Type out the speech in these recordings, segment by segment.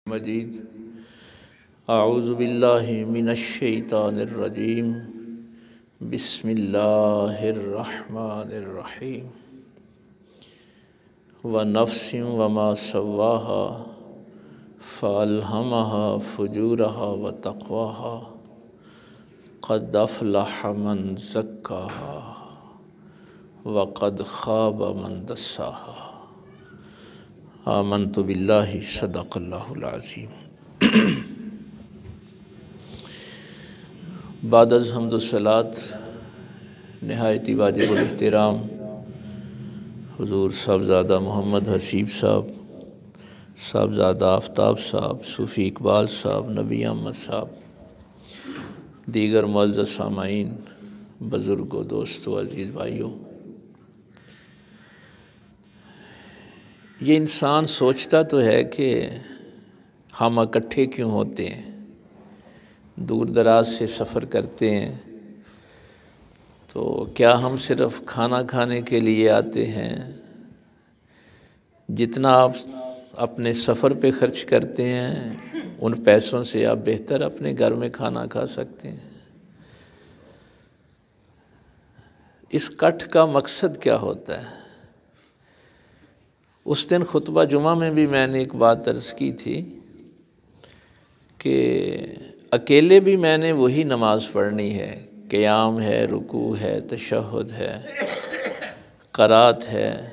मजीद आऊज़ु बिल्लाहि मिनश्शैतानिर्रजीम बिस्मिल्लाहिर्रहमानिर्रहीम व नफ्सिन व मा सव्वाहा फ़अल्हमहा फ़ुजूरहा व तक़वाहा क़द अफ़लह मन ज़क्काहा व क़द ख़ाब मन दस्साहा। आमन्तु बिल्लाहि सदक़ल्लाहुल अज़ीम। बाद अज़ हम्द सलात नहायती वाजिबुल एहतराम हुज़ूर साहबज़ादा मोहम्मद हसीब साहब, साहबज़ादा आफ्ताब साहब, सूफ़ी इकबाल साहब, नबी अहमद साहब, दीगर मुअज़्ज़ज़ सामाईन, बुज़ुर्गों, दोस्तों, अज़ीज़ भाइयों, ये इंसान सोचता तो है कि हम इकट्ठे क्यों होते हैं, दूर दराज से सफ़र करते हैं, तो क्या हम सिर्फ़ खाना खाने के लिए आते हैं? जितना आप अपने सफ़र पे ख़र्च करते हैं उन पैसों से आप बेहतर अपने घर में खाना खा सकते हैं। इस कठ का मकसद क्या होता है? उस दिन खुतबा जुमा में भी मैंने एक बात अर्ज़ की थी कि अकेले भी मैंने वही नमाज़ पढ़नी है, क़याम है, रुकू है, तशहुद है, क़रात है,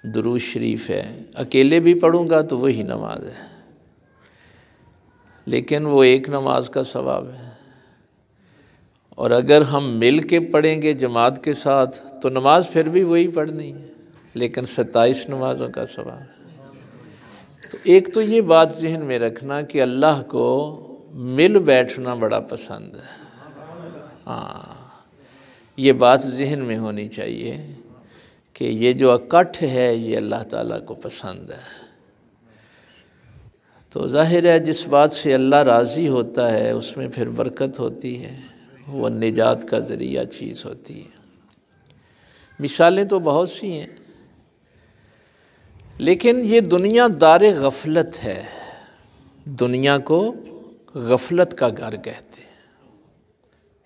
दुरूद शरीफ है, अकेले भी पढ़ूँगा तो वही नमाज है, लेकिन वो एक नमाज का सवाब है। और अगर हम मिल के पढ़ेंगे जमात के साथ तो नमाज फिर भी वही पढ़नी है, लेकिन 27 नमाज़ों का सवाब है। तो एक तो ये बात ज़हन में रखना कि अल्लाह को मिल बैठना बड़ा पसंद है। हाँ, ये बात ज़हन में होनी चाहिए कि ये जो इकट्ठ है ये अल्लाह ताला को पसंद है। तो ज़ाहिर है जिस बात से अल्लाह राज़ी होता है उसमें फिर बरकत होती है, वो निजात का ज़रिया चीज़ होती है। मिसालें तो बहुत सी हैं, लेकिन ये दुनिया दारे गफलत है। दुनिया को गफलत का घर कहते हैं।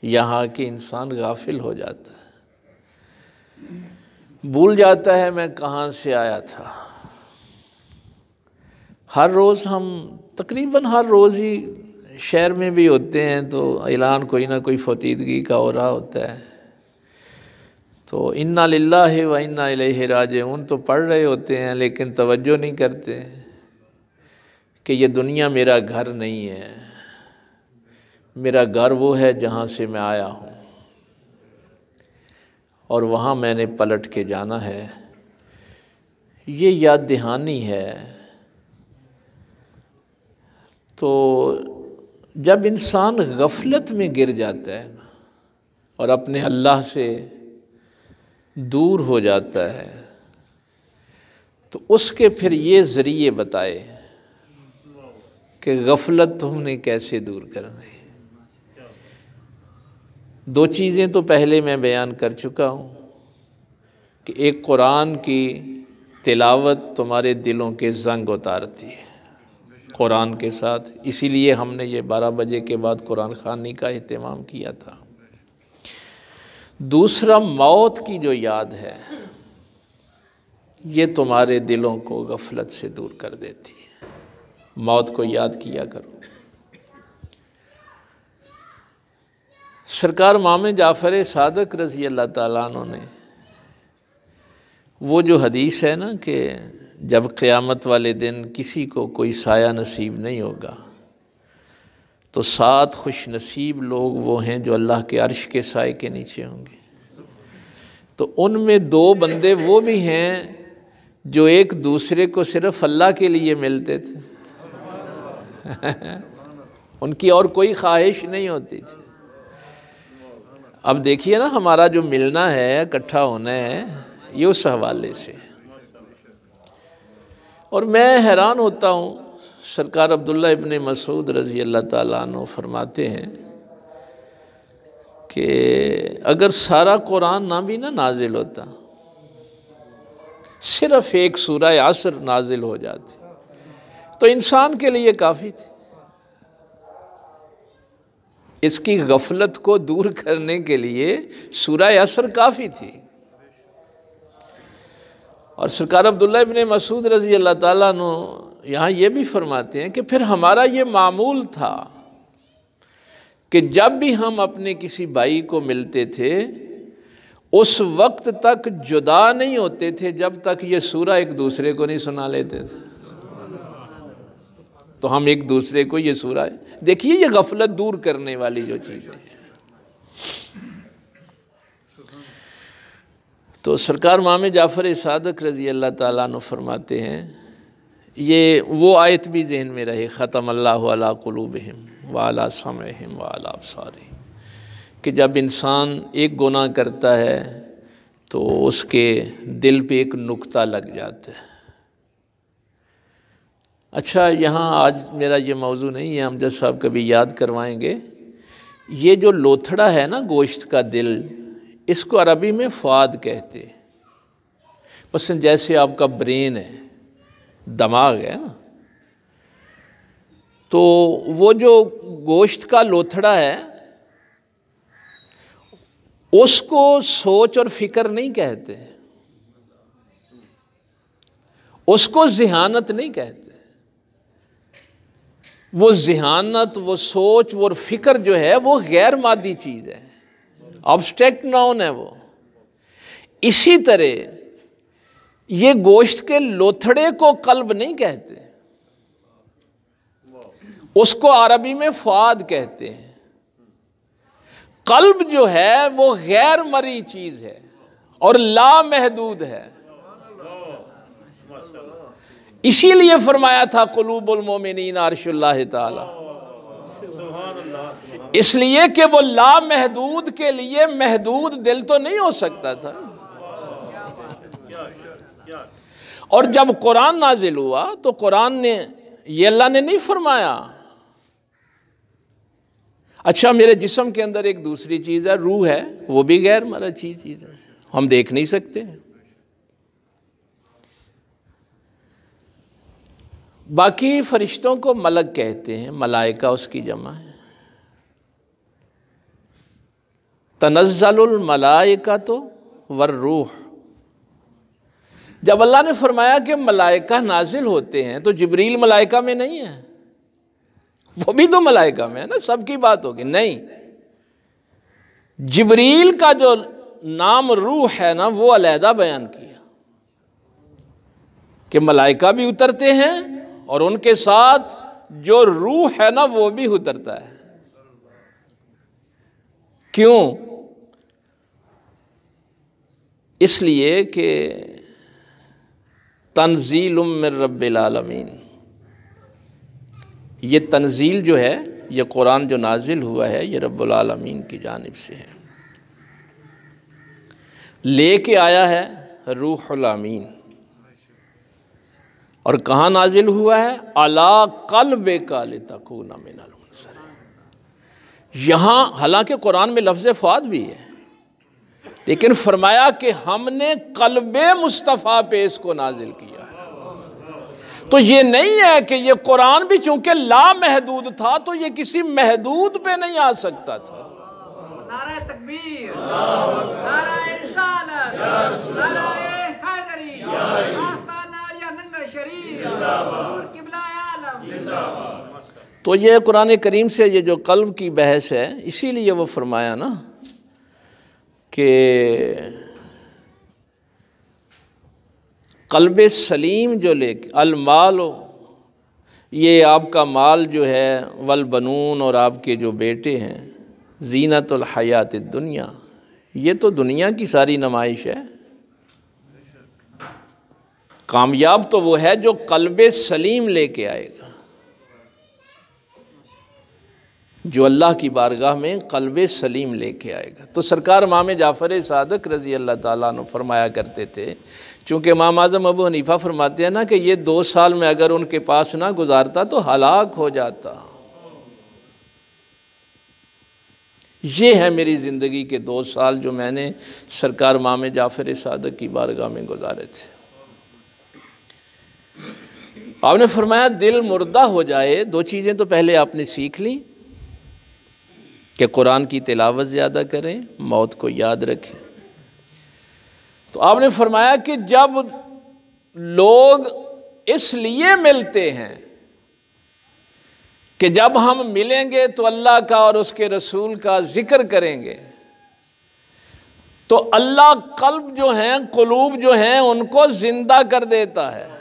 यहाँ के इंसान गाफिल हो जाता है, भूल जाता है मैं कहाँ से आया था। हर रोज़ हम तकरीबन हर रोज़ ही शहर में भी होते हैं तो ऐलान कोई ना कोई फतीदगी का हो रहा होता है, तो इन्ना लिल्लाहि व इन्ना इलैहि राजिऊन तो पढ़ रहे होते हैं, लेकिन तवज्जो नहीं करते कि ये दुनिया मेरा घर नहीं है। मेरा घर वो है जहाँ से मैं आया हूँ और वहाँ मैंने पलट के जाना है। ये याद दहानी है। तो जब इंसान गफलत में गिर जाता है ना और अपने अल्लाह से दूर हो जाता है, तो उसके फिर ये ज़रिए बताए कि गफलत तुमने कैसे दूर करना है। दो चीज़ें तो पहले मैं बयान कर चुका हूँ कि एक कुरान की तिलावत तुम्हारे दिलों के ज़ंग उतारती है कुरान के साथ, इसीलिए हमने ये 12 बजे के बाद कुरान ख़वानी का एहतमाम किया था। दूसरा, मौत की जो याद है ये तुम्हारे दिलों को गफलत से दूर कर देती है। मौत को याद किया करो। सरकार इमाम जाफ़र सादिक़ रज़ी अल्लाह ताला अन्हु ने वो जो हदीस है ना कि जब क़यामत वाले दिन किसी को कोई साया नसीब नहीं होगा तो 7 खुश नसीब लोग वो हैं जो अल्लाह के अर्श के साए के नीचे होंगे। तो उनमें 2 बंदे वो भी हैं जो एक दूसरे को सिर्फ़ अल्लाह के लिए मिलते थे उनकी और कोई ख्वाहिश नहीं होती थी। अब देखिए ना, हमारा जो मिलना है, इकट्ठा होना है, ये उस हवाले से। और मैं हैरान होता हूँ, सरकार अब्दुल्ला इब्न मसूद रज़ी अल्लाह ताला अन्हु फरमाते हैं कि अगर सारा कुरान ना भी ना नाजिल होता, सिर्फ़ एक सूरह असर नाजिल हो जाती, तो इंसान के लिए काफ़ी थी। इसकी गफलत को दूर करने के लिए सूरह असर काफ़ी थी। और सरकार अब्दुल्ला इब्न मसूद रज़ी अल्लाह ताला अन्हु यहाँ ये भी फरमाते हैं कि फिर हमारा ये मामूल था कि जब भी हम अपने किसी भाई को मिलते थे उस वक्त तक जुदा नहीं होते थे जब तक ये सूरा एक दूसरे को नहीं सुना लेते थे। तो हम एक दूसरे को ये सूरा, देखिए ये गफलत दूर करने वाली जो चीज़ें हैं। तो सरकार इमाम जाफ़र सादिक रज़ी अल्लाह ताला अन्हु फरमाते हैं, ये वो आयत भी ज़हन में रहे, ख़तम अल्लाहु अला क़ुलूबिहिम व अला समइहिम व अला अब्सारिहिम, कि जब इंसान एक गुनाह करता है तो उसके दिल पे एक नुक्ता लग जाता है। अच्छा, यहाँ आज मेरा ये मौजू नहीं है, अमजद साहब कभी याद करवाएंगे। ये जो लोथड़ा है ना गोश्त का दिल, इसको अरबी में फ़ाद कहते हैं। बस जैसे आपका ब्रेन है, दिमाग है ना, तो वो जो गोश्त का लोथड़ा है उसको सोच और फिक्र नहीं कहते, उसको ज़िहानत नहीं कहते। वो ज़िहानत, वो सोच, वो फिक्र जो है वो गैर मादी चीज़ है, ऑब्स्ट्रैक्ट नाउन है वो। इसी तरह ये गोश्त के लोथड़े को कल्ब नहीं कहते, उसको अरबी में फ़ाद कहते हैं। कल्ब जो है वो गैर मरी चीज़ है और लामहदूद है। इसीलिए फरमाया था कुलूबुल मोमिनीन अर्शुल्लाह ताला, इसलिए कि वो लामहदूद के लिए महदूद दिल तो नहीं हो सकता था। और जब कुरान नाजिल हुआ तो कुरान ने, ये अल्लाह ने नहीं फरमाया अच्छा मेरे जिस्म के अंदर एक दूसरी चीज़ है, रूह है, वो भी गैर मरा चीज़ है, हम देख नहीं सकते। बाकी फरिश्तों को मलक कहते हैं, मलाइका उसकी जमा है। तनज़्ज़लुल मलाइकतु वर्रूह, जब अल्लाह ने फरमाया कि मलाइका नाजिल होते हैं तो जिब्रील मलाइका में नहीं है, वो भी तो मलाइका में है ना, सबकी बात होगी। नहीं, जिब्रील का जो नाम रूह है ना वो अलहदा बयान किया कि मलाइका भी उतरते हैं और उनके साथ जो रूह है ना वो भी उतरता है। क्यों? इसलिए कि तंजीलुम मिर रब्बिल आलमीन, ये तंजील जो है, ये कुरान जो नाजिल हुआ है, ये रब्बुल आलमीन की जानिब से है, लेके आया है रूहुल अमीन। और कहाँ नाजिल हुआ है? अला क़ल्बिका लितकूना मिनल मुनज़रिन। यहाँ हालांकि कुरान में लफ्ज़ फ़ाद भी है, लेकिन फरमाया कि हमने क़ल्बे मुस्तफ़ा पे इसको नाजिल किया। तो ये नहीं है कि ये कुरान भी चूंकि लामहदूद था तो ये किसी महदूद पे नहीं आ सकता था। नारा तकबीर, नारा रिसालत, नारा हैदरी, आस्ताना या नंगर शरीफ, हुजूर किबला आलम जिंदाबाद। तो ये कुरान करीम से ये जो कल्ब की बहस है, इसीलिए वो फरमाया ना कि कल्बे सलीम जो लेके अलमाल, ये आपका माल जो है, वल बनून, और आपके जो बेटे हैं, ज़ीनतुल हयात दुनिया, ये तो दुनिया की सारी नुमाइश है। कामयाब तो वो है जो कल्बे सलीम लेके आएगा, जो अल्लाह की बारगाह में कल्बे सलीम लेके आएगा। तो सरकार इमाम जाफ़र सादिक रज़ी अल्लाह ताला अन्हु फरमाया करते थे, चूँकि इमाम आज़म अबू हनीफ़ा फरमाते हैं ना कि ये 2 साल में अगर उनके पास ना गुजारता तो हलाक हो जाता। ये है मेरी ज़िंदगी के 2 साल जो मैंने सरकार इमाम जाफ़र सादिक की बारगाह में गुजारे थे। आपने फरमाया दिल मुर्दा हो जाए, दो चीज़ें तो पहले आपने सीख ली कि कुरान की तिलावत ज़्यादा करें, मौत को याद रखें। तो आपने फरमाया कि जब लोग इसलिए मिलते हैं कि जब हम मिलेंगे तो अल्लाह का और उसके रसूल का जिक्र करेंगे, तो अल्लाह कल्ब जो हैं, कुलूब जो हैं, उनको जिंदा कर देता है।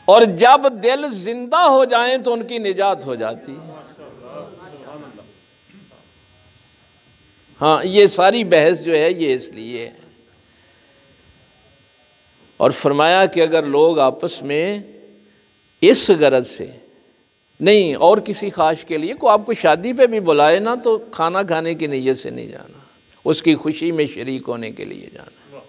और जब दिल जिंदा हो जाएं तो उनकी निजात हो जाती है। हाँ, ये सारी बहस जो है ये इसलिए है। और फरमाया कि अगर लोग आपस में इस गरज से नहीं और किसी खास के लिए, को आपको शादी पे भी बुलाए ना तो खाना खाने की नीयत से नहीं जाना, उसकी खुशी में शरीक होने के लिए जाना।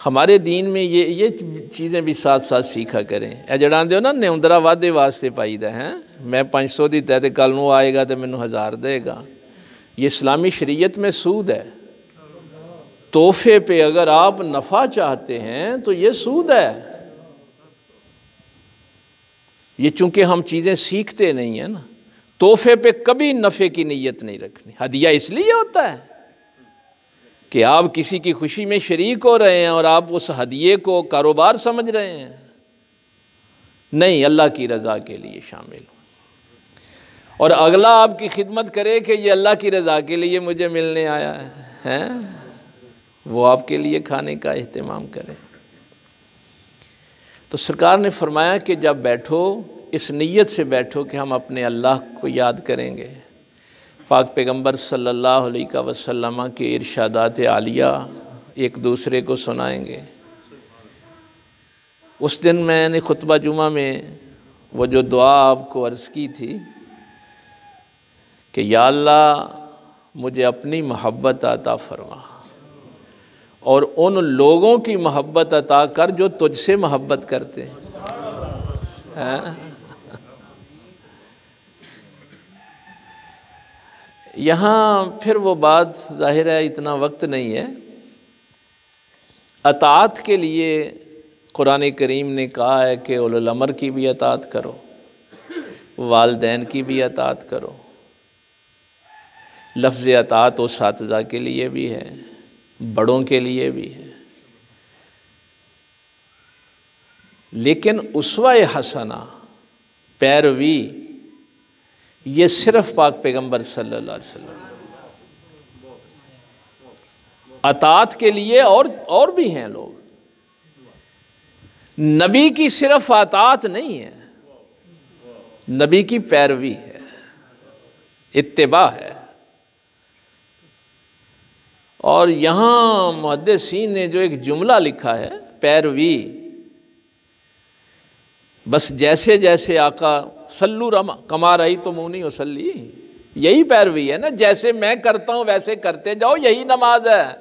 हमारे दीन में ये चीज़ें भी साथ साथ सीखा करें। ए जड़ा दो ना न्यौंदरा वादे वास्ते पाईदा है, मैं 500 दी तय कल नूं आएगा तो मैनू 1000 देगा। ये इस्लामी शरीयत में सूद है। तोहफे पे अगर आप नफ़ा चाहते हैं तो ये सूद है। ये चूंकि हम चीज़ें सीखते नहीं हैं ना, तोहफे पे कभी नफ़े की नीयत नहीं रखनी। हदिया इसलिए होता है कि आप किसी की खुशी में शरीक हो रहे हैं और आप उस हदिये को कारोबार समझ रहे हैं। नहीं, अल्लाह की रज़ा के लिए शामिल हो। और अगला आपकी खिदमत करे कि ये अल्लाह की रज़ा के लिए मुझे मिलने आया है, वो आपके लिए खाने का एहतमाम करें। तो सरकार ने फरमाया कि जब बैठो इस नीयत से बैठो कि हम अपने अल्लाह को याद करेंगे। पाक पैगंबर सल्लल्लाहु अलैहि वसल्लम के इरशादात आलिया एक दूसरे को सुनाएंगे। उस दिन मैंने खुतबा जुमा में वो जो दुआ आपको अर्ज़ की थी कि या अल्लाह मुझे अपनी मोहब्बत अता फरमा और उन लोगों की मोहब्बत अता कर जो तुझसे मोहब्बत करते हैं। यहाँ फिर वो बात ज़ाहिर है, इतना वक्त नहीं है। अताअत के लिए कुरान करीम ने कहा है कि उलुल अमर की भी अताअत करो, वालिदैन की भी अताअत करो। लफ्ज़ अताअत उसातिज़ा के लिए भी है, बड़ों के लिए भी है। लेकिन उसवा-ए हसना, पैरवी, ये सिर्फ पाक पैगंबर सल्लल्लाहु अलैहि वसल्लम। अताअत के लिए और भी हैं लोग। नबी की सिर्फ अताअत नहीं है, नबी की पैरवी है, इत्तिबा है। और यहाँ मुहद्दिसीन ने जो एक जुमला लिखा है, पैरवी, बस जैसे जैसे आका सल्लू रमा कमा रही तो मुँह नहीं उसल्ली, यही पैरवी है ना। जैसे मैं करता हूँ वैसे करते जाओ, यही नमाज है।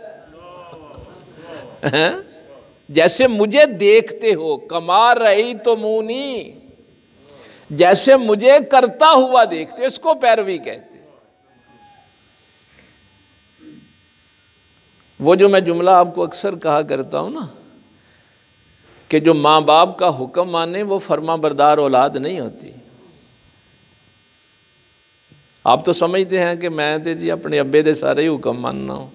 जैसे मुझे देखते हो, कमा रही तो मुँह नहीं, जैसे मुझे करता हुआ देखते हो, इसको पैरवी कहते। वो जो मैं जुमला आपको अक्सर कहा करता हूँ ना कि जो माँ बाप का हुक्म माने वो फर्मा बरदार औलाद नहीं होती। आप तो समझते हैं कि मैं तो जी अपने अब्बे दे सारे ही हुक्म मानना हूँ,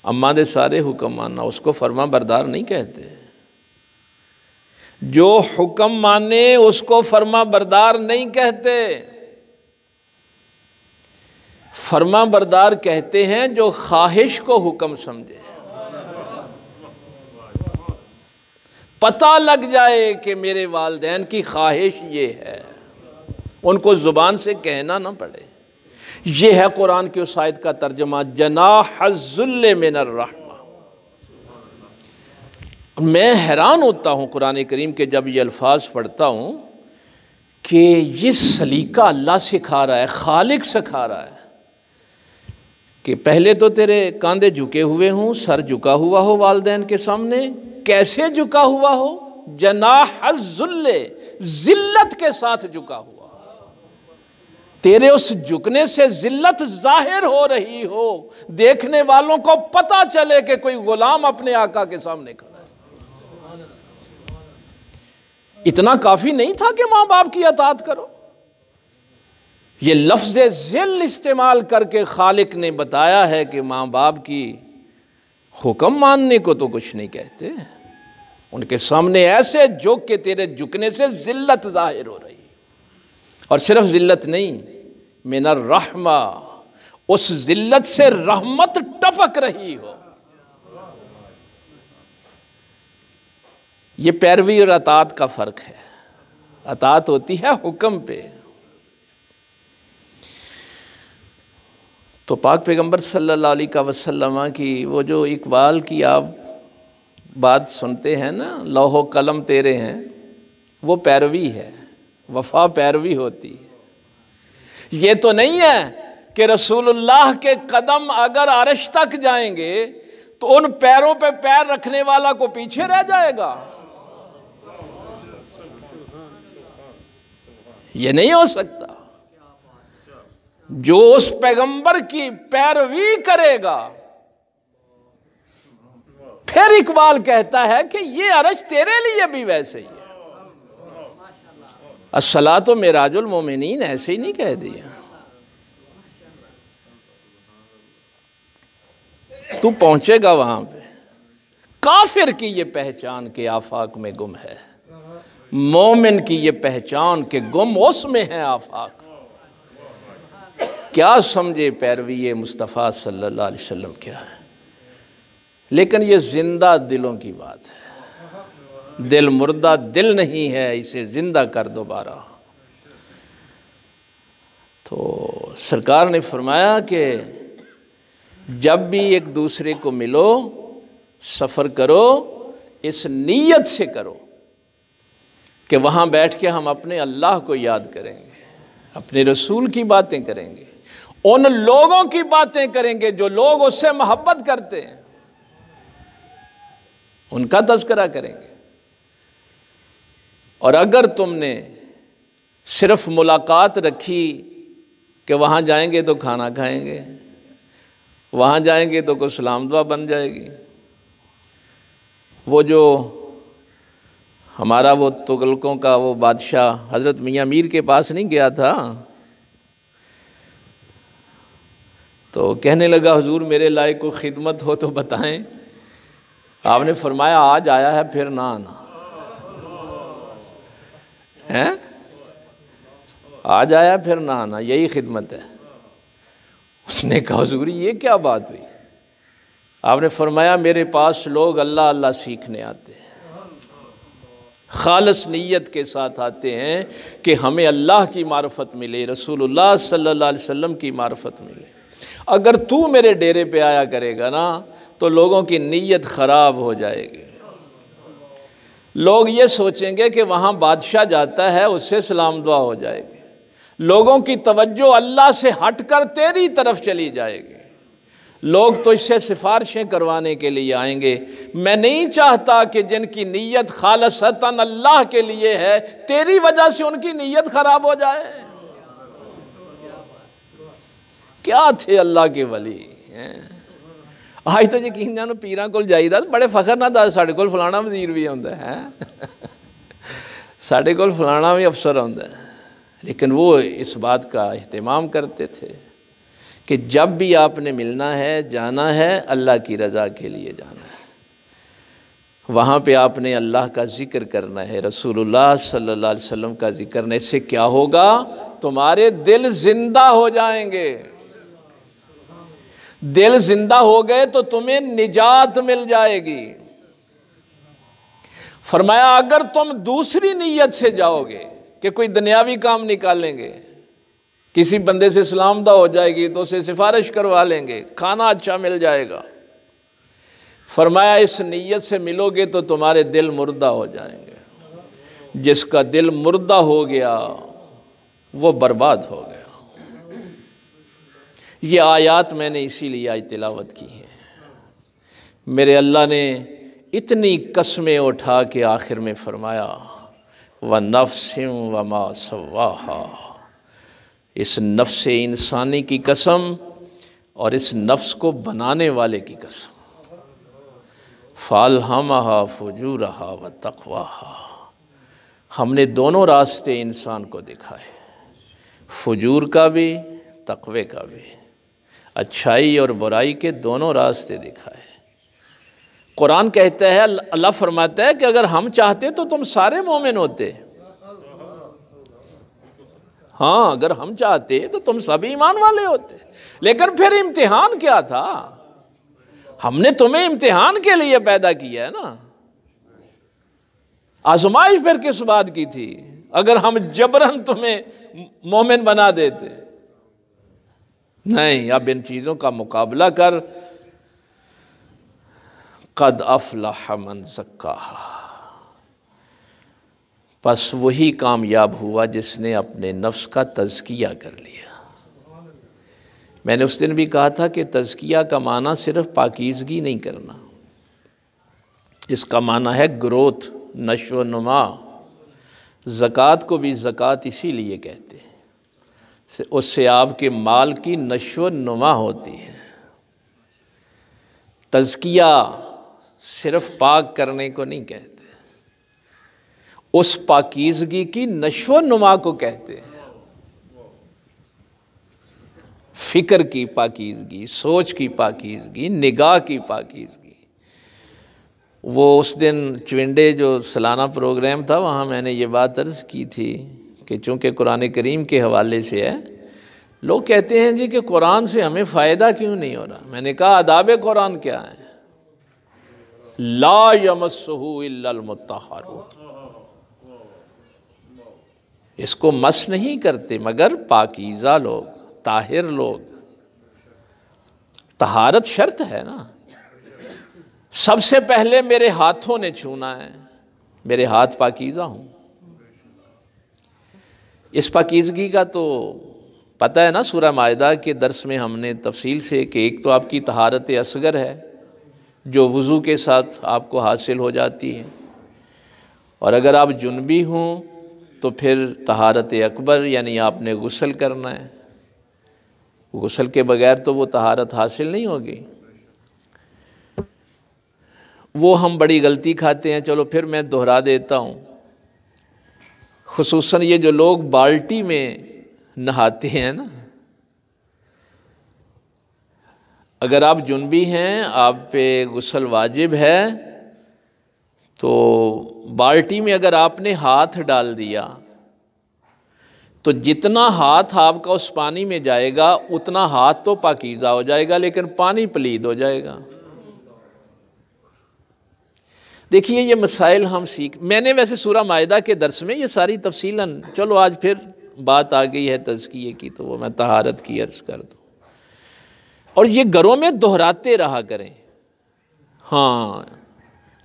अम्मा दे सारे हुक्म मानना, उसको फर्मा बरदार नहीं कहते। जो हुक्म माने उसको फर्मा बरदार नहीं कहते। फर्मा बरदार कहते हैं जो ख्वाहिश को हुक्म समझे। पता लग जाए कि मेरे वालिदैन की ख्वाहिश ये है, उनको ज़ुबान से कहना ना पड़े। ये है कुरान की उस आयत का तर्जमा, जनाह-उज़्ज़ुल्ल मिनर रहमा। मैं हैरान होता हूँ कुरान करीम के जब ये अल्फाज पढ़ता हूँ कि ये सलीका अल्लाह सिखा रहा है, खालिक सिखा रहा है कि पहले तो तेरे कांधे झुके हुए हों, सर झुका हुआ हो वालिदैन के सामने। कैसे झुका हुआ हो? जनाह-उज़्ज़ुल्ल, जिल्लत के साथ झुका हुआ। तेरे उस झुकने से जिल्लत जाहिर हो रही हो, देखने वालों को पता चले कि कोई गुलाम अपने आका के सामने खड़ा है। इतना काफ़ी नहीं था कि माँ बाप की अतात करो? ये लफ्ज़ ज़िल इस्तेमाल करके खालिक ने बताया है कि माँ बाप की हुक्म मानने को तो कुछ नहीं कहते, उनके सामने ऐसे झुक के तेरे झुकने से ज़िल्लत ज़ाहिर हो रही। और सिर्फ ज़िल्लत नहीं, मिनर रहमा, उस ज़िल्लत से रहमत टपक रही हो। ये पैरवी और अतात का फ़र्क है। अतात होती है हुक्म पे। तो पाक पैगंबर सल्लल्लाहु अलैहि वसल्लम की वो जो इकबाल की आप बात सुनते हैं ना, लौहो कलम तेरे हैं, वो पैरवी है, वफा पैरवी होती है। ये तो नहीं है कि रसूलुल्लाह के कदम अगर अर्श तक जाएंगे तो उन पैरों पे पैर रखने वाला को पीछे रह जाएगा। ये नहीं हो सकता। जो उस पैगंबर की पैरवी करेगा, फिर इकबाल कहता है कि ये अर्श तेरे लिए भी वैसे ही है। अस्सलातो मिराजुल मोमिनीन ऐसे ही नहीं कह दिया। तू पहुंचेगा वहां पे। काफिर की ये पहचान के आफाक में गुम है, मोमिन की ये पहचान के गुम उसमें है आफाक। क्या समझे पैरवी मुस्तफ़ा सल्लल्लाहु अलैहि वसल्लम क्या है। लेकिन ये जिंदा दिलों की बात है। दिल मुर्दा दिल नहीं है, इसे जिंदा कर दोबारा। तो सरकार ने फरमाया कि जब भी एक दूसरे को मिलो, सफ़र करो, इस नीयत से करो कि वहाँ बैठ के हम अपने अल्लाह को याद करेंगे, अपने रसूल की बातें करेंगे, उन लोगों की बातें करेंगे जो लोग उससे मोहब्बत करते हैं, उनका तज़किरा करेंगे। और अगर तुमने सिर्फ मुलाकात रखी कि वहाँ जाएंगे तो खाना खाएंगे, वहाँ जाएंगे तो कोई सलाम दुआ बन जाएगी, वो जो हमारा वो तुगलकों का वो बादशाह हज़रत मियाँ मीर के पास नहीं गया था, तो कहने लगा हुजूर मेरे लायक को खिदमत हो तो बताएं। आपने फरमाया आज आया है फिर ना आना है, आज आया फिर ना आना, यही खिदमत है। उसने कहा हुजूर ये क्या बात हुई। आपने फरमाया मेरे पास लोग अल्लाह अल्लाह सीखने आते हैं, खालिस नीयत के साथ आते हैं कि हमें अल्लाह की मार्फत मिले, रसूलुल्लाह सल्लल्लाहु अलैहि वसल्लम की मार्फत मिले। अगर तू मेरे डेरे पे आया करेगा ना तो लोगों की नीयत ख़राब हो जाएगी। लोग ये सोचेंगे कि वहाँ बादशाह जाता है उससे सलाम दुआ हो जाएगी, लोगों की तवज्जो अल्लाह से हटकर तेरी तरफ चली जाएगी, लोग तो इससे सिफारिशें करवाने के लिए आएंगे। मैं नहीं चाहता कि जिनकी नीयत खालिसतन अल्लाह के लिए है तेरी वजह से उनकी नीयत ख़राब हो जाए। क्या थे अल्लाह के वली हैं। आज तो यकीन जानो पीरां कोल जाईदा बड़े फखर ना दस साढ़े कोल फलाना वजीर भी आउंदा है, साढ़े कोल फलाना भी अफसर आउंदा है। लेकिन वो इस बात का एहतमाम करते थे कि जब भी आपने मिलना है, जाना है, अल्लाह की रज़ा के लिए जाना है, वहाँ पे आपने अल्लाह का ज़िक्र करना है, रसूलुल्लाह सल्लल्लाहु अलैहि वसल्लम का ज़िक्र करने से क्या होगा, तुम्हारे दिल ज़िंदा हो जाएंगे। दिल जिंदा हो गए तो तुम्हें निजात मिल जाएगी। फरमाया अगर तुम दूसरी नीयत से जाओगे कि कोई दुनियावी काम निकालेंगे, किसी बंदे से सलाम दुआ हो जाएगी तो उसे सिफारिश करवा लेंगे, खाना अच्छा मिल जाएगा, फरमाया इस नीयत से मिलोगे तो तुम्हारे दिल मुर्दा हो जाएंगे। जिसका दिल मुर्दा हो गया वो बर्बाद हो गया। ये आयात मैंने इसीलिए आज तिलावत की है। मेरे अल्लाह ने इतनी कसमें उठा के आखिर में फरमाया व नफ्सिम व मा सव्वाहा, इस नफ्स इंसानी की कसम और इस नफ्स को बनाने वाले की कसम। फाल्हमहा फुजूरहा व तक़वाहा, हमने दोनों रास्ते इंसान को दिखाए, फजूर का भी तक़वे का भी, अच्छाई और बुराई के दोनों रास्ते दिखाए। कुरान कहता है, अल्लाह फरमाता है कि अगर हम चाहते तो तुम सारे मोमिन होते। हाँ, अगर हम चाहते तो तुम सभी ईमान वाले होते, लेकिन फिर इम्तिहान क्या था? हमने तुम्हें इम्तिहान के लिए पैदा किया है ना। आजमाइश फिर किस बात की थी अगर हम जबरन तुम्हें मोमिन बना देते? नहीं, अब इन चीज़ों का मुकाबला कर। क़द अफ़लह मन ज़क्काहा, बस वही कामयाब हुआ जिसने अपने नफ्स का तज़किया कर लिया। मैंने उस दिन भी कहा था कि तज़किया का माना सिर्फ पाकीज़गी नहीं करना, इसका माना है ग्रोथ, नशो नुमा। ज़कात को भी ज़कात इसीलिए कहते हैं, उससे आपके माल की नशो नुमा होती है। तज़किया सिर्फ पाक करने को नहीं कहते, उस पाकीज़गी की नशो नुमा को कहते हैं। फ़िक्र की पाकीज़गी, सोच की पाकीज़गी, निगाह की पाकीज़गी। वो उस दिन चविंडे जो सालाना प्रोग्राम था, वहाँ मैंने ये बात अर्ज़ की थी कि चूँकि कुरान करीम के हवाले से है, लोग कहते हैं जी कि कुरान से हमें फ़ायदा क्यों नहीं हो रहा। मैंने कहा आदाब कुरान क्या है? ला यमस्सुहु इल्लल मुत्तहहारून, इसको मस नहीं करते मगर पाकीज़ा लोग, ताहिर लोग। तहारत शर्त है ना। सबसे पहले मेरे हाथों ने छूना है, मेरे हाथ पाकीज़ा हूँ। इस पाकीज़गी का तो पता है ना, सूरह माइदा के दर्स में हमने तफसील से कि एक तो आपकी तहारत असगर है जो वज़ू के साथ आपको हासिल हो जाती है, और अगर आप जुनबी हों तो फिर तहारत अकबर यानी आपने गुस्ल करना है। गुस्ल के बगैर तो वो तहारत हासिल नहीं होगी। वो हम बड़ी गलती खाते हैं। चलो फिर मैं दोहरा देता हूँ, खुसूसन ये जो लोग बाल्टी में नहाते हैं ना, अगर आप जुनबी हैं, आप पे गुस्ल वाजिब है, तो बाल्टी में अगर आपने हाथ डाल दिया तो जितना हाथ आपका उस पानी में जाएगा उतना हाथ तो पाकीज़ा हो जाएगा, लेकिन पानी पलीद हो जाएगा। देखिए ये मसाइल हम मैंने वैसे सूरह माइदा के दर्स में ये सारी तफसीलन, चलो आज फिर बात आ गई है तज़किये की तो वो मैं तहारत की अर्ज़ कर दूँ, और ये घरों में दोहराते रहा करें। हाँ,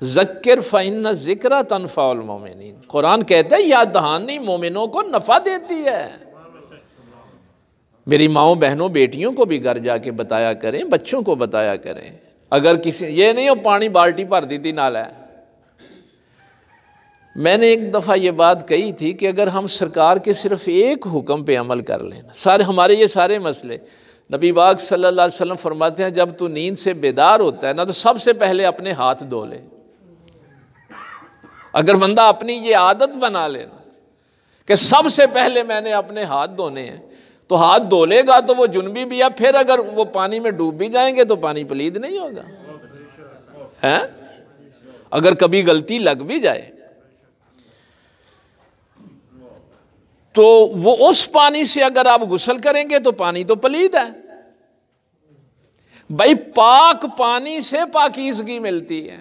ज़क्किर फ़इन्न ज़िक्रा तनफ़उल मोमिनीन, कुरान कहता है याद दहानी मोमिनों को नफ़ा देती है। मेरी माओ बहनों बेटियों को भी घर जाके बताया करें, बच्चों को बताया करें। अगर किसी ये नहीं हो पानी बाल्टी भर दी थी नाला है। मैंने एक दफ़ा ये बात कही थी कि अगर हम सरकार के सिर्फ एक हुक्म पे अमल कर लेना, सारे हमारे ये सारे मसले, नबी पाक सल्लल्लाहु अलैहि वसल्लम फरमाते हैं जब तू नींद से बेदार होता है ना तो सबसे पहले अपने हाथ धो ले। अगर बंदा अपनी ये आदत बना लेना कि सबसे पहले मैंने अपने हाथ धोने हैं, तो हाथ धो लेगा तो वो जुनबी भी है, फिर अगर वो पानी में डूब भी जाएंगे तो पानी पलीद नहीं होगा, हैं? अगर कभी गलती लग भी जाए तो वो उस पानी से अगर आप गुस्ल करेंगे तो पानी तो पलीद है। भाई पाक पानी से पाकीज़गी मिलती है।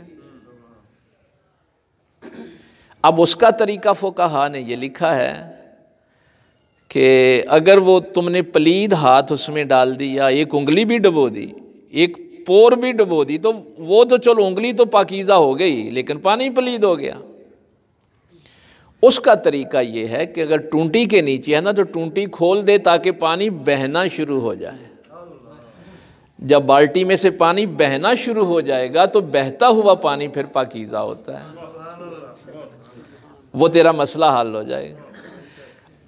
अब उसका तरीका फुक़हा ने ये लिखा है कि अगर वो तुमने पलीद हाथ उसमें डाल दी या एक उंगली भी डुबो दी, एक पोर भी डुबो दी, तो वो तो चलो उंगली तो पाकीज़ा हो गई लेकिन पानी पलीद हो गया। उसका तरीका ये है कि अगर टूंटी के नीचे है ना तो टूंटी खोल दे ताकि पानी बहना शुरू हो जाए। जब बाल्टी में से पानी बहना शुरू हो जाएगा तो बहता हुआ पानी फिर पाकीज़ा होता है, वो तेरा मसला हल हो जाएगा।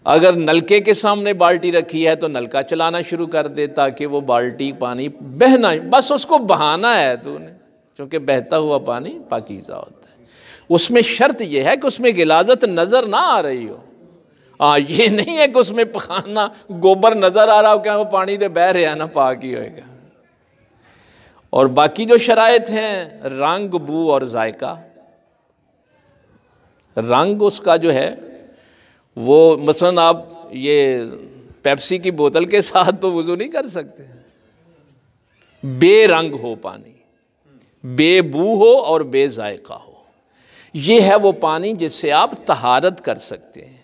अगर नलके के सामने बाल्टी रखी है तो नलका चलाना शुरू कर दे ताकि वो बाल्टी पानी बहना, बस उसको बहाना है तूने, क्योंकि बहता हुआ पानी पाकीज़ा होता है। उसमें शर्त यह है कि उसमें गिलाजत नज़र ना आ रही हो। हाँ, ये नहीं है कि उसमें पखाना गोबर नज़र आ रहा हो, क्या वो पानी दे बह रहा ना, पाक ही होएगा। और बाकी जो शराइत हैं, रंग, बू और जायका। रंग उसका जो है वो मसलन आप ये पेप्सी की बोतल के साथ तो वुज़ू नहीं कर सकते। बेरंग हो पानी, बेबू हो और बेजायका हो, ये है वो पानी जिससे आप तहारत कर सकते हैं।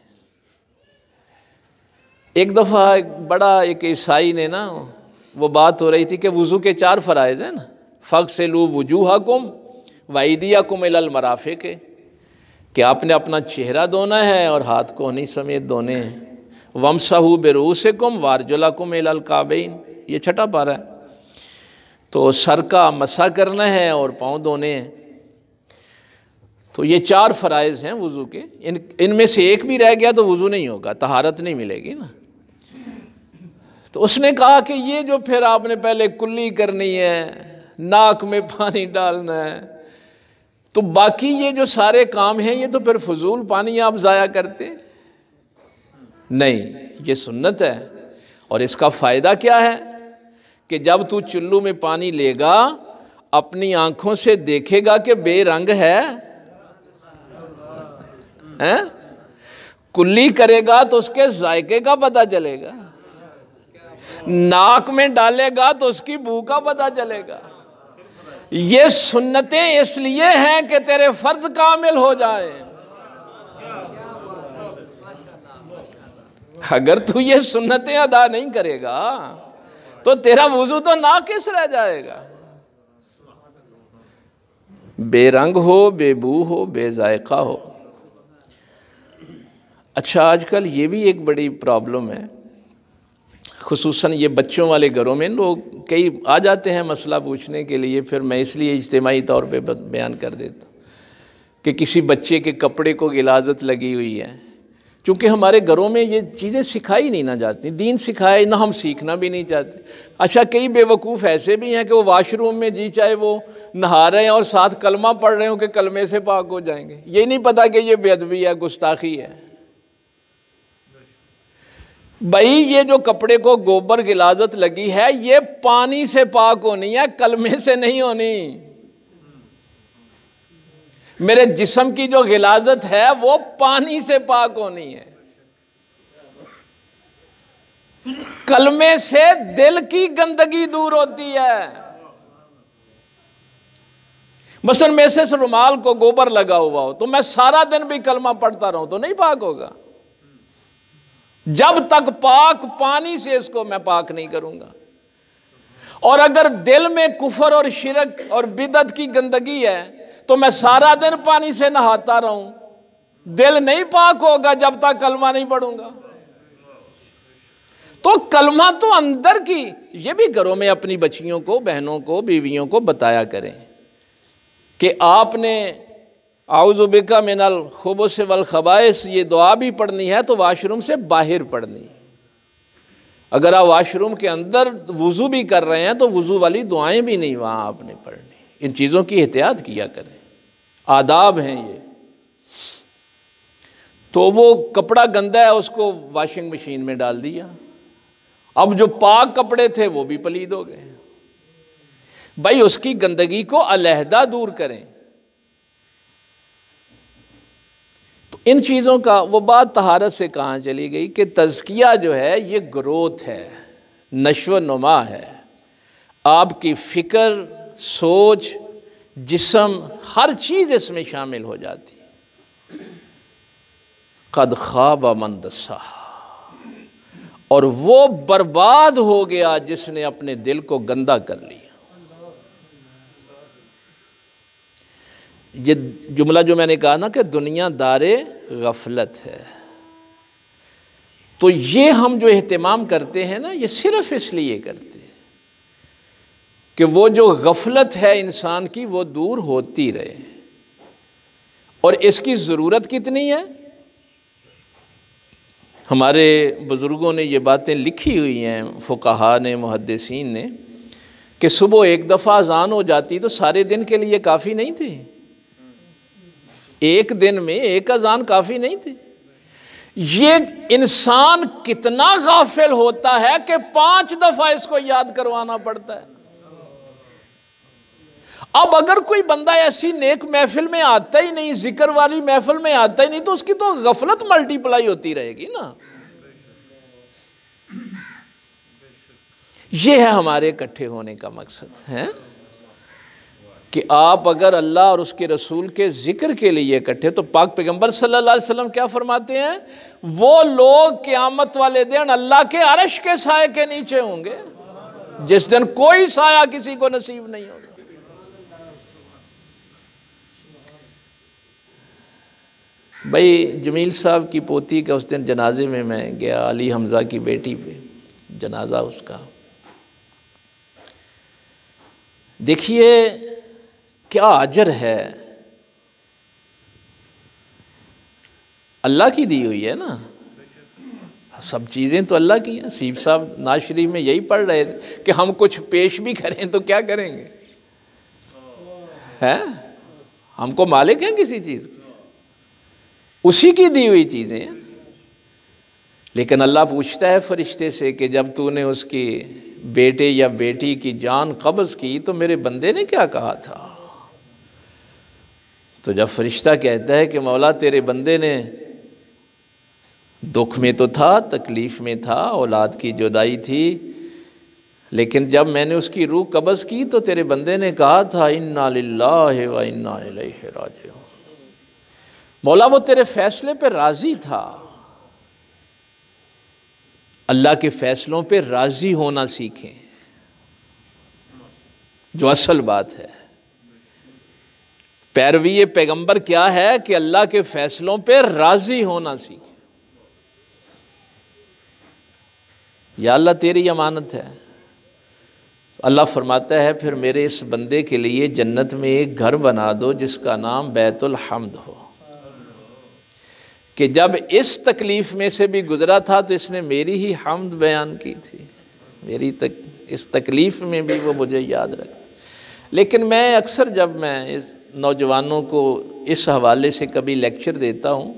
एक दफ़ा एक ईसाई ने ना, वो बात हो रही थी कि वुज़ू के 4 फ़राइज़ हैं ना, फ़ग़सिलू वुजूहकुम वअयदियकुम इलल मराफ़िक़, कि आपने अपना चेहरा धोना है और हाथ कोहनी समेत धोने हैं। वमसहू बिरूसिकुम वारजुलकुम इलल काबैन, ये 6ठा पारा है। तो सर का मसा करना है और पाँव धोने हैं। तो ये 4 फ़राइज़ हैं वुज़ू के। इनमें से एक भी रह गया तो वुज़ू नहीं होगा, तहारत नहीं मिलेगी ना। तो उसने कहा कि ये जो फिर आपने पहले कुल्ली करनी है, नाक में पानी डालना है, तो बाकी ये जो सारे काम हैं ये तो फिर फजूल पानी आप ज़ाया करते नहीं, ये सुन्नत है। और इसका फ़ायदा क्या है कि जब तू चुल्लू में पानी लेगा, अपनी आंखों से देखेगा कि बेरंग है, हैं? कुल्ली करेगा तो उसके जायके का पता चलेगा, नाक में डालेगा तो उसकी बू का पता चलेगा। ये सुन्नतें इसलिए हैं कि तेरे फर्ज कामिल हो जाए। अगर तू ये सुन्नतें अदा नहीं करेगा तो तेरा वुज़ू तो नाकिस रह जाएगा। बेरंग हो, बेबू हो, बेजायका हो। अच्छा, आजकल ये भी एक बड़ी प्रॉब्लम है, खुसूसन ये बच्चों वाले घरों में लोग कई आ जाते हैं मसला पूछने के लिए, फिर मैं इसलिए इज्तिमाई तौर पे बयान कर देता हूँ कि किसी बच्चे के कपड़े को गिलाजत लगी हुई है। क्योंकि हमारे घरों में ये चीज़ें सिखाई नहीं ना जाती, दीन सिखाए ना, हम सीखना भी नहीं चाहते। अच्छा, कई बेवकूफ़ ऐसे भी हैं कि वो वाशरूम में जी चाहे वो नहा रहे हैं और साथ कलमा पढ़ रहे हो कि कलमे से पाक हो जाएंगे, ये नहीं पता कि ये बेअदबी है, गुस्ताखी है। भाई, ये जो कपड़े को गोबर गिलाजत लगी है ये पानी से पाक होनी है, कलमे से नहीं होनी। मेरे जिस्म की जो गिलाजत है वो पानी से पाक होनी है। कलमे से दिल की गंदगी दूर होती है। मसलन मेरे से रुमाल को गोबर लगा हुआ हो तो मैं सारा दिन भी कलमा पढ़ता रहूं तो नहीं पाक होगा। जब तक पाक पानी से इसको मैं पाक नहीं करूंगा। और अगर दिल में कुफर और शिरक और बिदअत की गंदगी है तो मैं सारा दिन पानी से नहाता रहूं, दिल नहीं पाक होगा जब तक कलमा नहीं पढ़ूंगा। तो कलमा तो अंदर की, ये भी घरों में अपनी बच्चियों को, बहनों को, बीवियों को बताया करें कि आपने आऊज़ु बिका मिनल खुबुस वल खबाइस ये दुआ भी पढ़नी है तो वाशरूम से बाहर पढ़नी। अगर आप वाशरूम के अंदर वुज़ू भी कर रहे हैं तो वुज़ू वाली दुआएं भी नहीं वहाँ आपने पढ़नी। इन चीज़ों की एहतियात किया करें, आदाब हैं ये। तो वो कपड़ा गंदा है उसको वॉशिंग मशीन में डाल दिया, अब जो पाक कपड़े थे वो भी पलीद हो गए। भाई, उसकी गंदगी को अलहदा दूर करें। तो इन चीज़ों का वो बात तहारत से कहाँ चली गई कि तज़किया जो है ये ग्रोथ है, नश्व नुमा है। आपकी फ़िक्र, सोच, जिस्म, हर चीज़ इसमें शामिल हो जाती है। कद ख़ाब मन दस्सा, और वो बर्बाद हो गया जिसने अपने दिल को गंदा कर लिया। ये जुमला जो मैंने कहा ना कि दुनिया दारे गफलत है, तो ये हम जो एहतिमाम करते हैं ना ये सिर्फ इसलिए करते हैं कि वो जो गफलत है इंसान की वो दूर होती रहे। और इसकी ज़रूरत कितनी है? हमारे बुज़ुर्गों ने ये बातें लिखी हुई हैं, फ़ुक़हा ने, मुहद्दिसीन ने, कि सुबह एक दफ़ा अज़ान हो जाती तो सारे दिन के लिए काफ़ी नहीं थी। एक दिन में एक अजान काफ़ी नहीं थी। ये इंसान कितना गाफिल होता है कि 5 दफ़ा इसको याद करवाना पड़ता है। अब अगर कोई बंदा ऐसी नेक महफिल में आता ही नहीं, जिक्र वाली महफिल में आता ही नहीं, तो उसकी तो गफलत मल्टीप्लाई होती रहेगी ना। ये है हमारे इकट्ठे होने का मकसद है कि आप अगर अल्लाह और उसके रसूल के जिक्र के लिए इकट्ठे, तो पाक पैगंबर सल्लल्लाहु अलैहि वसल्लम क्या फरमाते हैं, वो लोग क़यामत वाले दिन अल्लाह के अर्श के साए के नीचे होंगे जिस दिन कोई साया किसी को नसीब नहीं होगा। भाई जमील साहब की पोती का उस दिन जनाजे में मैं गया, अली हमज़ा की बेटी पे जनाजा उसका। देखिए क्या अजर है, अल्लाह की दी हुई है ना, सब चीज़ें तो अल्लाह की हैं। सीफ साहब नाज शरीफ में यही पढ़ रहे थे कि हम कुछ पेश भी करें तो क्या करेंगे, हैं हमको मालिक हैं किसी चीज़ की, उसी की दी हुई चीज़ें हैं। लेकिन अल्लाह पूछता है फरिश्ते से कि जब तूने उसकी बेटे या बेटी की जान कब्ज़ की तो मेरे बंदे ने क्या कहा था। तो जब फरिश्ता कहता है कि मौला तेरे बंदे ने दुख में तो था, तकलीफ़ में था, औलाद की जुदाई थी, लेकिन जब मैंने उसकी रूह कब्ज़ की तो तेरे बंदे ने कहा था इन्ना लिल्लाहि व इन्ना इलैहि राजिऊन। मौला वो तेरे फैसले पे राज़ी था। अल्लाह के फ़ैसलों पे राज़ी होना सीखें, जो असल बात है। पैरवी पैगंबर क्या है कि अल्लाह के फ़ैसलों पे राज़ी होना सीखें। या अल्लाह तेरी अमानत है। अल्लाह फरमाता है फिर मेरे इस बंदे के लिए जन्नत में एक घर बना दो जिसका नाम बैतुल हम्द हो, कि जब इस तकलीफ़ में से भी गुज़रा था तो इसने मेरी ही हम्द बयान की थी, मेरी इस तकलीफ़ में भी वो मुझे याद रखता। लेकिन मैं अक्सर जब मैं इस नौजवानों को इस हवाले से कभी लेक्चर देता हूँ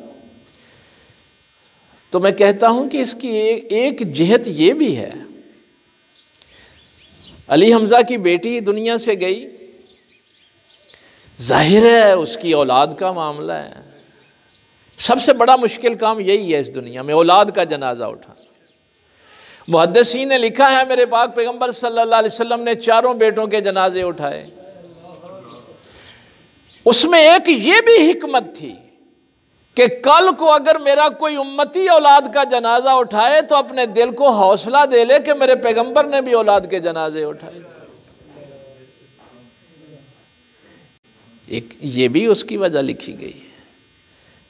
तो मैं कहता हूँ कि इसकी एक जिहत ये भी है। अली हमज़ा की बेटी दुनिया से गई, जाहिर है उसकी औलाद का मामला है। सबसे बड़ा मुश्किल काम यही है इस दुनिया में, औलाद का जनाजा उठाना। मुहद्दिसीन ने लिखा है मेरे पाक पैगंबर सल्लल्लाहु अलैहि वसल्लम ने 4 बेटों के जनाजे उठाए। उसमें एक ये भी हिकमत थी कि कल को अगर मेरा कोई उम्मती औलाद का जनाजा उठाए तो अपने दिल को हौसला दे ले कि मेरे पैगंबर ने भी औलाद के जनाजे उठाए थे। एक ये भी उसकी वजह लिखी गई है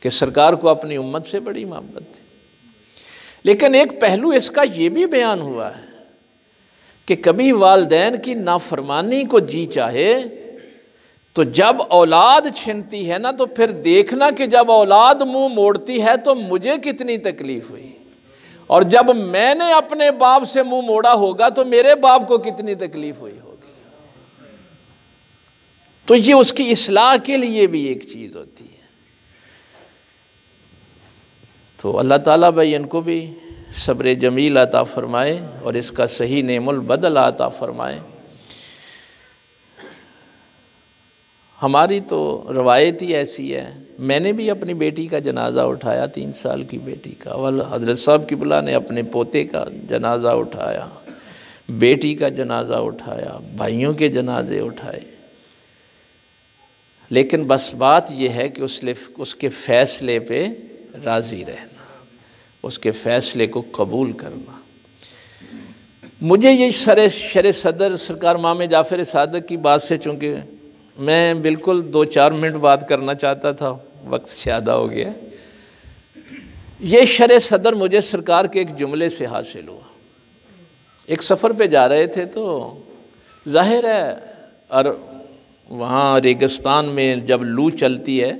कि सरकार को अपनी उम्मत से बड़ी मोहब्बत थी। लेकिन एक पहलू इसका ये भी बयान हुआ है कि कभी वालिदैन की नाफरमानी को जी चाहे तो जब औलाद छिनती है ना तो फिर देखना कि जब औलाद मुंह मोड़ती है तो मुझे कितनी तकलीफ हुई, और जब मैंने अपने बाप से मुंह मोड़ा होगा तो मेरे बाप को कितनी तकलीफ हुई होगी। तो ये उसकी इस्लाह के लिए भी एक चीज़ होती है। तो अल्लाह ताला भाई इनको भी सब्र जमील अता फ़रमाए और इसका सही नेमुल बदल अता फ़रमाए। हमारी तो रवायत ही ऐसी है। मैंने भी अपनी बेटी का जनाजा उठाया, 3 साल की बेटी का। अवल हज़रत साहब किबला ने अपने पोते का जनाजा उठाया, बेटी का जनाजा उठाया, भाइयों के जनाजे उठाए। लेकिन बस बात यह है कि उसके फ़ैसले पे राज़ी रहना, उसके फ़ैसले को कबूल करना। मुझे ये शर सदर सरकार मामे जाफ़र सादक की बात से, चूँकि मैं बिल्कुल 2-4 मिनट बात करना चाहता था, वक्त ज़्यादा हो गया। ये शर सदर मुझे सरकार के एक जुमले से हासिल हुआ। एक सफ़र पे जा रहे थे तो जाहिर है, और वहाँ रेगिस्तान में जब लू चलती है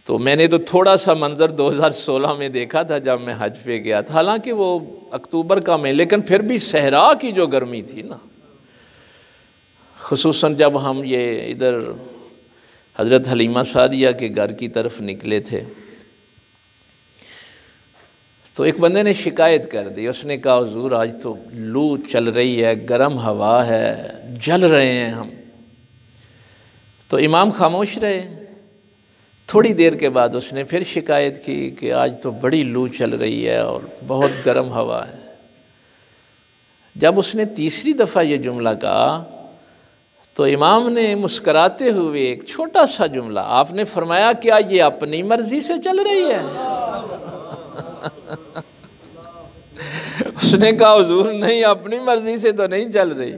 तो मैंने तो थोड़ा सा मंज़र 2016 में देखा था जब मैं हज पे गया था। हालांकि वो अक्टूबर का में, लेकिन फिर भी सहरा की जो गर्मी थी ना, खुसूसन जब हम ये इधर हज़रत हलीमा सादिया के घर की तरफ निकले थे तो एक बंदे ने शिकायत कर दी। उसने कहा हुजूर आज तो लू चल रही है, गर्म हवा है, जल रहे हैं हम। तो इमाम खामोश रहे। थोड़ी देर के बाद उसने फिर शिकायत की कि आज तो बड़ी लू चल रही है और बहुत गर्म हवा है। जब उसने तीसरी दफ़ा ये जुमला कहा तो इमाम ने मुस्कराते हुए एक छोटा सा जुमला आपने फरमाया, क्या ये अपनी मर्जी से चल रही है? उसने कहा हुजूर नहीं, अपनी मर्जी से तो नहीं चल रही।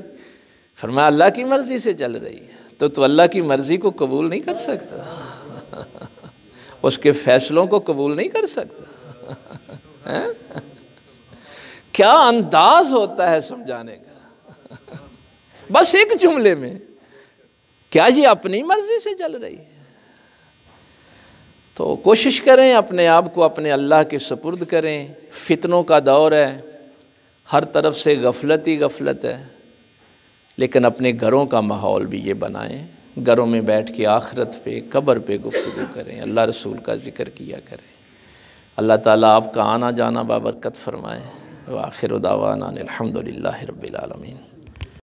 फरमाया अल्लाह की मर्जी से चल रही है। तो अल्लाह की मर्जी को कबूल नहीं कर सकता, उसके फैसलों को कबूल नहीं कर सकता। क्या अंदाज होता है समझाने का, बस एक जुमले में, क्या ये अपनी मर्जी से चल रही है? तो कोशिश करें अपने आप को अपने अल्लाह के सुपुर्द करें। फितनों का दौर है, हर तरफ से गफलत ही गफलत है, लेकिन अपने घरों का माहौल भी ये बनाएं, घरों में बैठ के आखिरत पे, कब्र पे गुफ्तगू करें, अल्लाह रसूल का ज़िक्र किया करें। अल्लाह ताला आपका आना जाना बाबरकत फरमाए। व आखिर दावाना अनिल हम्दुलिल्लाहि रब्बिल आलमीन।